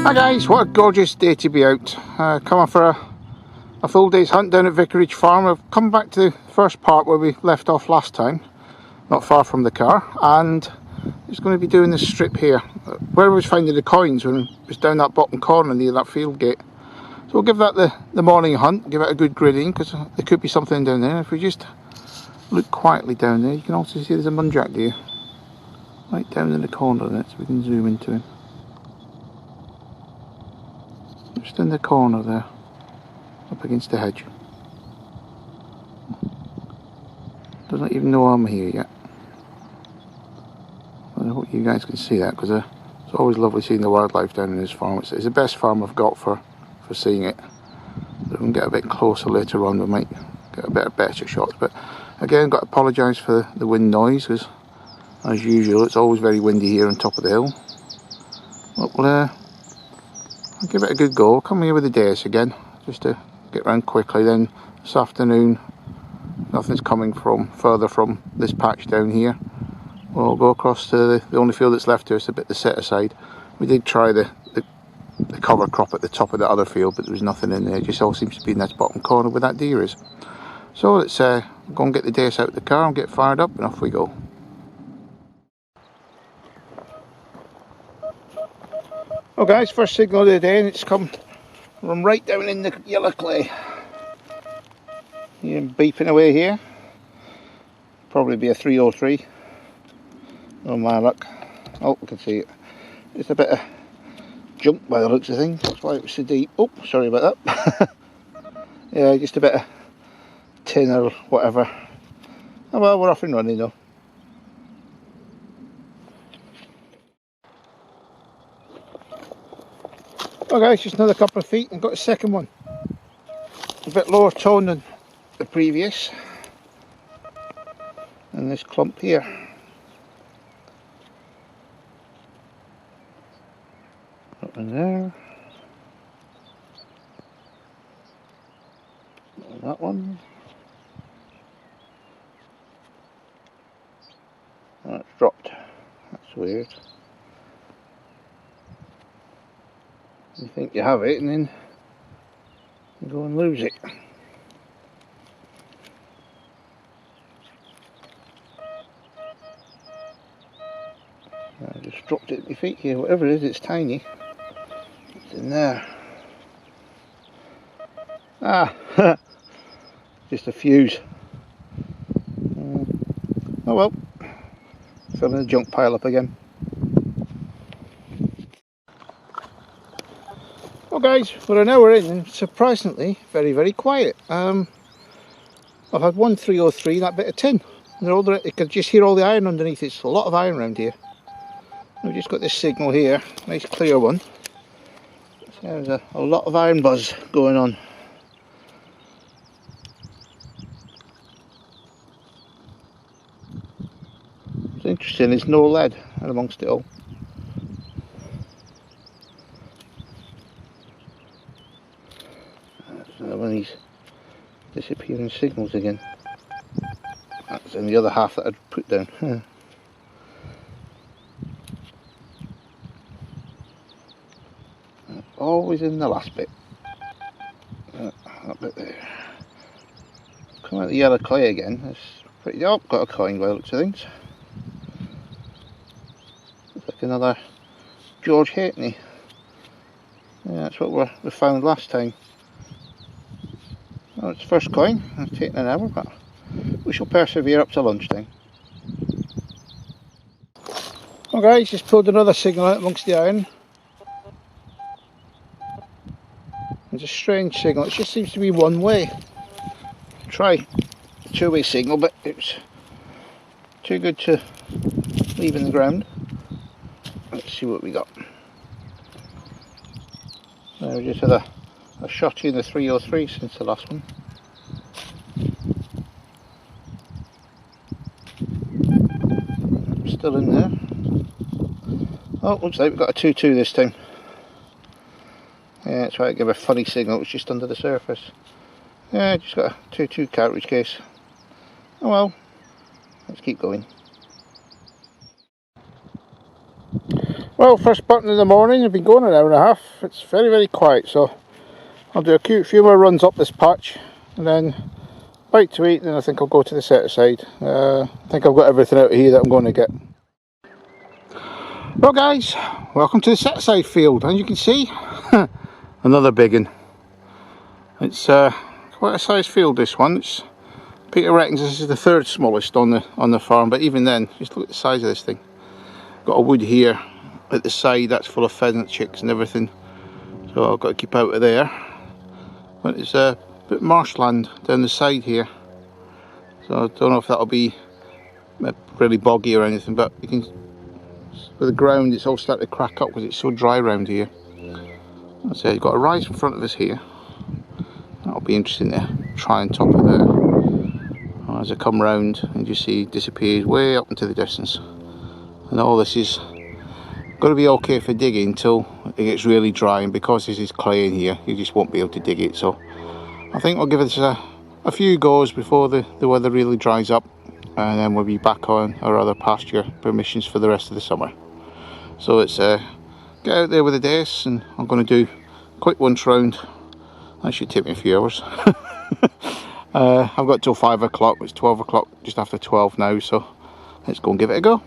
Hi guys, what a gorgeous day to be out. Come on for a full day's hunt down at Vicarage Farm. I've come back to the first part where we left off last time, not far from the car, and just going to be doing this strip here where I was finding the coins when it was down that bottom corner near that field gate. So we'll give that the morning hunt, give it a good gridding, because there could be something down there. If we just look quietly down there, you can also see there's a muntjac deer right down in the corner there, so we can zoom into him. Just in the corner there, up against the hedge. Doesn't even know I'm here yet. I hope you guys can see that, because it's always lovely seeing the wildlife down in this farm. It's the best farm I've got for seeing it. If we can get a bit closer later on, we might get a bit better shots. But again, got to apologise for the wind noise, because as usual it's always very windy here on top of the hill. But I'll give it a good go. I'll come here with the Deus again, just to get round quickly. Then this afternoon, nothing's coming from further from this patch down here. We'll go across to the only field that's left to us, a bit the set aside. We did try the cover crop at the top of the other field, but there was nothing in there. It just all seems to be in that bottom corner where that deer is. So let's go and get the Deus out of the car and get fired up, and off we go. Oh guys, first signal of the day, and it's come from right down in the yellow clay. You're beeping away here. Probably be a 303. Oh my luck. Oh, we can see it. It's a bit of junk by the looks of things. That's why it was so deep. Oh, sorry about that. Yeah, just a bit of tin or whatever. Oh well, we're off and running though. Oh guys, just another couple of feet and got a second one. A bit lower tone than the previous. And this clump here. Up in there. And that one. That's dropped. That's weird. You think you have it and then you go and lose it. I just dropped it at my feet here. Whatever it is, it's tiny. It's in there. Ah, just a fuse. Oh well, filling the junk pile up again. Well guys, we're an hour in and surprisingly very quiet. I've had one 303, that bit of tin. You could just hear all the iron underneath. It's a lot of iron around here. We've just got this signal here, nice clear one. So there's a lot of iron buzz going on. What's interesting is no lead amongst it all. Another one of these disappearing signals again. That's in the other half that I'd put down. Always in the last bit. That bit there. Come out the yellow clay again. It's pretty. Oh, got a coin by the looks of things. Looks like another George Halfpenny. Yeah, that's what we found last time. Well, it's first coin. It's taken an hour, but we shall persevere up to lunchtime. Well guys, just pulled another signal out amongst the iron. It's a strange signal. It just seems to be one way. Try a two-way signal, but it's too good to leave in the ground. Let's see what we got. We just had a shot in the 303 since the last one. Still in there. Oh, looks like we've got a 2-2 this time. Yeah, that's why I give a funny signal. It's just under the surface. Yeah, just got a 2-2 cartridge case. Oh well, let's keep going. Well, first button in the morning. I've been going an hour and a half. It's very, very quiet, so I'll do a few more runs up this patch and then bite to eat, and then I think I'll go to the set aside. I think I've got everything out of here that I'm going to get. Well guys, welcome to the set aside field, and you can see another big one. It's quite a size field, this one. Peter reckons this is the third smallest on the farm, but even then, just look at the size of this thing. Got a wood here at the side that's full of pheasant chicks and everything, so I've got to keep out of there. But it's a bit of marshland down the side here, so I don't know if that'll be really boggy or anything, but you can, with the ground, it's all starting to crack up because it's so dry around here. So you've got a rise in front of us here. That'll be interesting to try and top it there. As I come round, and you see it disappears way up into the distance. And all this is going to be okay for digging until it gets really dry, and because this is clay in here, you just won't be able to dig it. So I think we'll give this a few goes before the weather really dries up, and then we'll be back on our other pasture permissions for the rest of the summer. So it's get out there with the Deus, and I'm going to do a quick once round. That should take me a few hours. I've got till 5 o'clock, it's 12 o'clock, just after 12 now, so let's go and give it a go.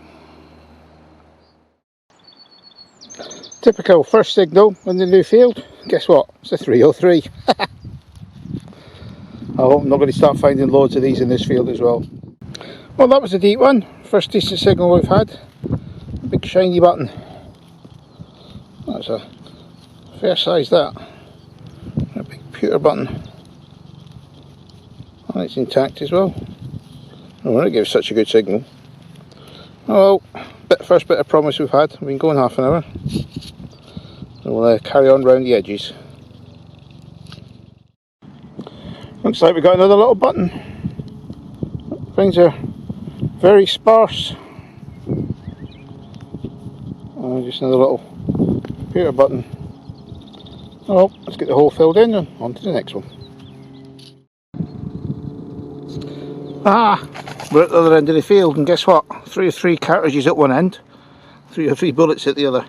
Typical first signal in the new field. Guess what? It's a 303. I hope I'm not going to start finding loads of these in this field as well. Well, that was a deep one. First decent signal we've had. A big shiny button. That's a fair size, that. A big pewter button. And it's intact as well. Oh, well, it gives such a good signal. Oh well, first bit of promise we've had. We've been going half an hour. So we'll carry on round the edges. Looks like we've got another little button. Things are very sparse. Oh, just another little pewter button. Oh, let's get the hole filled in and on to the next one. We're at the other end of the field, and guess what? 303 cartridges at one end, 303 bullets at the other.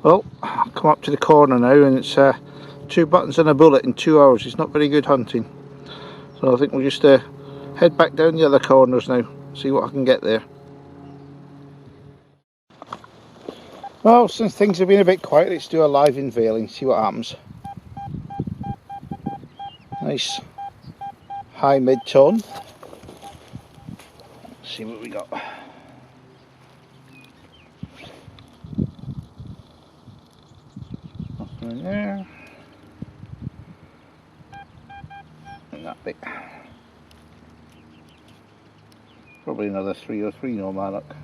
Well, I've come up to the corner now, and it's 2 buttons and a bullet in 2 hours. It's not very good hunting. So I think we'll just head back down the other corners now, see what I can get there. Well, since things have been a bit quiet, let's do a live unveiling, see what happens. Nice high mid-tone. Let's see what we got. Nothing in there. And that bit. Probably another 303, no my luck.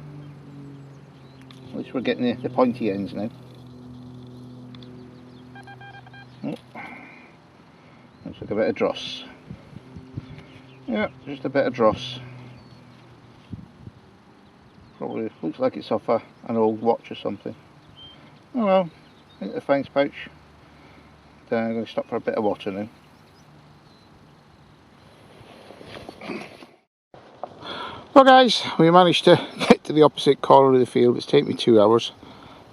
At least we're getting the pointy ends now. Oh. Looks like a bit of dross. Yeah, just a bit of dross. Probably looks like it's off an old watch or something. Oh well, into the thanks pouch. Then I'm going to stop for a bit of water now. Well guys, we managed to get to the opposite corner of the field. It's taken me 2 hours.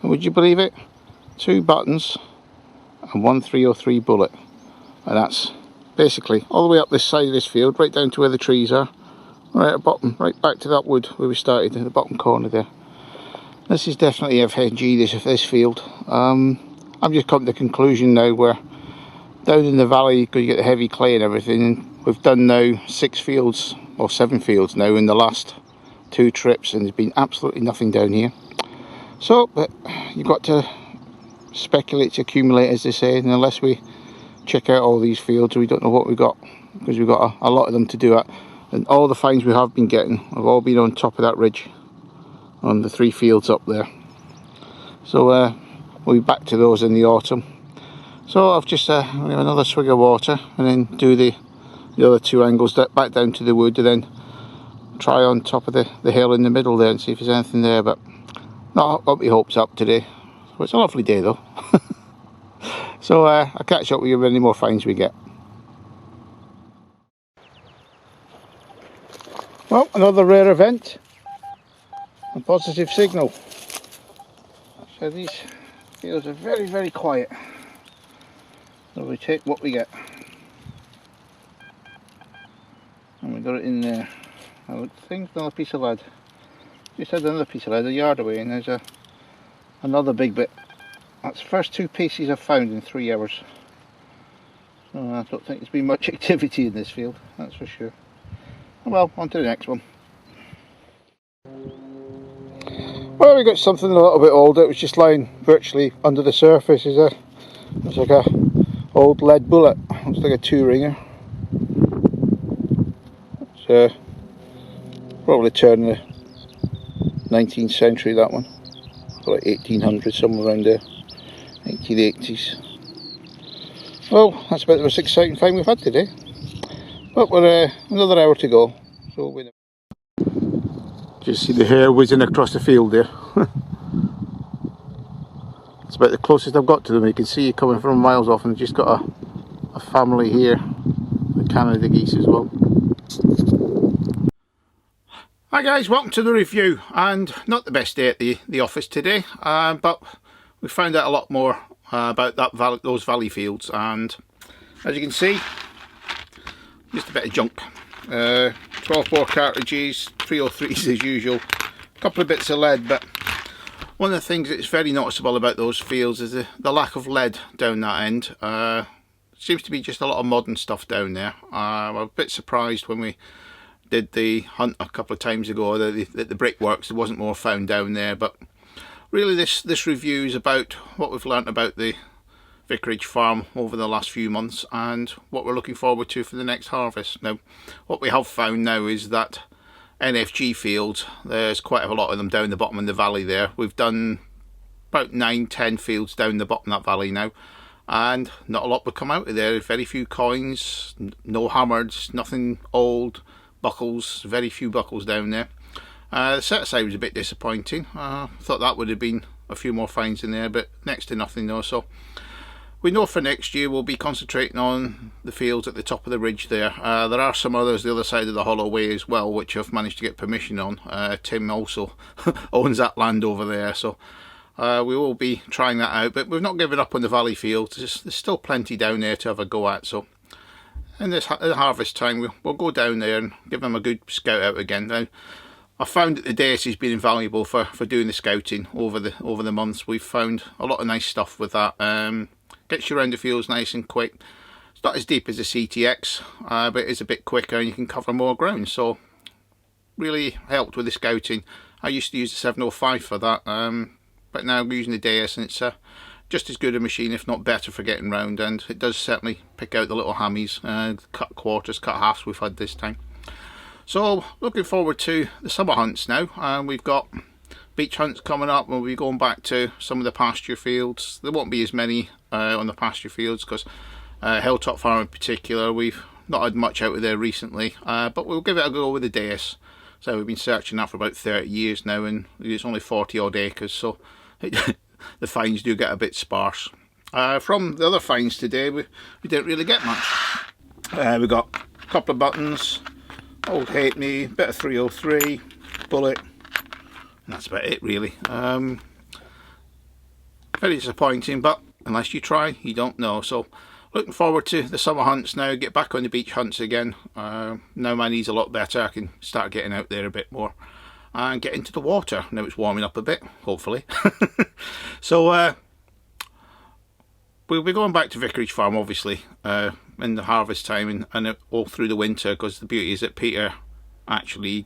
And would you believe it? 2 buttons and 1 303 bullet. And that's basically all the way up this side of this field, right down to where the trees are. Right at the bottom, right back to that wood where we started, in the bottom corner there. This is definitely FNG, this field. I'm just come to the conclusion now where down in the valley you get the heavy clay and everything, and we've done now 6 fields or 7 fields now in the last 2 trips, and there's been absolutely nothing down here. So but you've got to speculate to accumulate, as they say, and unless we check out all these fields we don't know what we've got, because we've got a lot of them to do at. And all the finds we have been getting have all been on top of that ridge on the 3 fields up there. So we'll be back to those in the autumn. So I've just we have another swig of water and then do the other 2 angles back down to the wood, and then try on top of the hill in the middle there and see if there's anything there. But not got my hopes up today. So it's a lovely day though. So I'll catch up with you with any more finds we get. Well, another rare event. A positive signal. So these fields are very, very quiet. So we take what we get. And we got it in there. I would think another piece of lead. Just had another piece of lead a yard away, and there's another big bit. That's the first 2 pieces I've found in 3 hours. So I don't think there's been much activity in this field, that's for sure. Well, on to the next one. Well, we got something a little bit older. It was just lying virtually under the surface. It's like a old lead bullet. Looks like a 2-ringer. It's probably turn the 19th century, that one. Like 1800, somewhere around there. 1980s. Well, that's about the most exciting find we've had today. But we're another hour to go. So we're... Just see the hair whizzing across the field there. It's about the closest I've got to them. You can see it coming from miles off, and just got a family here. The Canada geese as well. Hi guys, welcome to the review. And not the best day at the office today, but we found out a lot more about those valley fields, and as you can see, just a bit of junk. 12 bore cartridges, 303s as usual, a couple of bits of lead. But one of the things that's very noticeable about those fields is the lack of lead down that end. Seems to be just a lot of modern stuff down there. I'm a bit surprised when we did the hunt a couple of times ago that the brickworks, there wasn't more found down there. But really this review is about what we've learnt about the Vicarage Farm over the last few months and what we're looking forward to for the next harvest. Now, what we have found now is that NFG fields, there's quite a lot of them down the bottom of the valley there. We've done about 9-10 fields down the bottom of that valley now, and not a lot would come out of there. Very few coins, no hammers, nothing old, buckles, very few buckles down there. The set aside was a bit disappointing. Thought that would have been a few more finds in there, but next to nothing though. So we know for next year we'll be concentrating on the fields at the top of the ridge there. There are some others the other side of the hollow way as well, which I've managed to get permission on. Tim also owns that land over there, so we will be trying that out. But we've not given up on the valley fields. There's still plenty down there to have a go at. So in this harvest time, we'll go down there and give them a good scout out again. Now, I found that the Deus has been invaluable for doing the scouting over the months. We've found a lot of nice stuff with that. Gets you around the fields nice and quick. It's not as deep as a CTX, but it is a bit quicker and you can cover more ground. So really helped with the scouting. I used to use the 705 for that, but now I'm using the Deus, and it's just as good a machine, if not better, for getting round. And it does certainly pick out the little hammies, cut quarters, cut halves we've had this time. So looking forward to the summer hunts now. We've got beach hunts coming up. We'll be going back to some of the pasture fields. There won't be as many on the pasture fields because Hilltop Farm in particular, we've not had much out of there recently, but we'll give it a go with the Deus. So we've been searching that for about 30 years now, and it's only 40 odd acres, so the finds do get a bit sparse. From the other finds today, we didn't really get much. We got a couple of buttons, old halfpenny, bit of 303, bullet, and that's about it really. Very disappointing, but unless you try, you don't know. So looking forward to the summer hunts now, get back on the beach hunts again. Now my knee's a lot better, I can start getting out there a bit more and get into the water. Now it's warming up a bit, hopefully. So we'll be going back to Vicarage Farm obviously in the harvest time and all through the winter, because the beauty is that Peter actually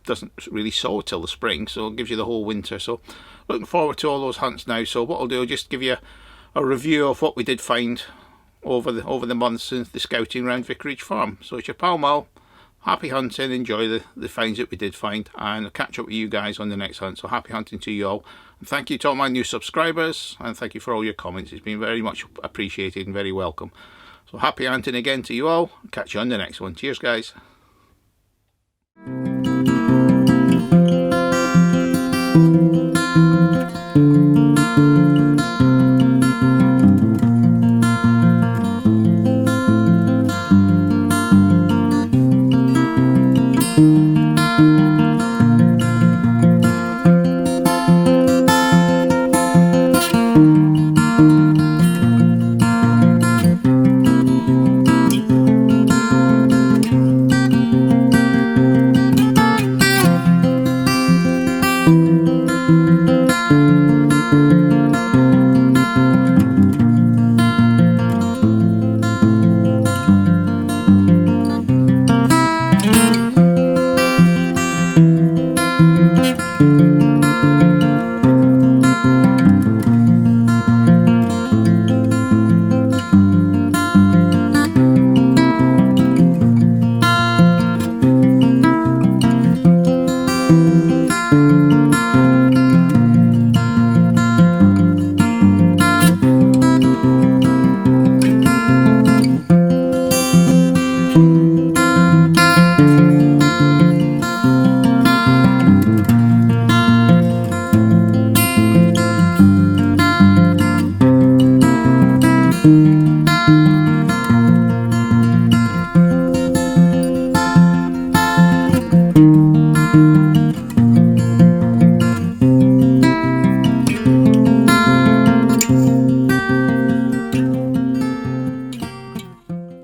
doesn't really sow till the spring, so it gives you the whole winter. So looking forward to all those hunts now. So what I'll do, I'll just give you a review of what we did find over the months in the scouting around Vicarage Farm. So it's your pal Mal. Happy hunting, enjoy the finds that we did find, and I'll catch up with you guys on the next hunt. So happy hunting to you all, and thank you to all my new subscribers, and thank you for all your comments. It's been very much appreciated and very welcome. So happy hunting again to you all. Catch you on the next one. Cheers guys.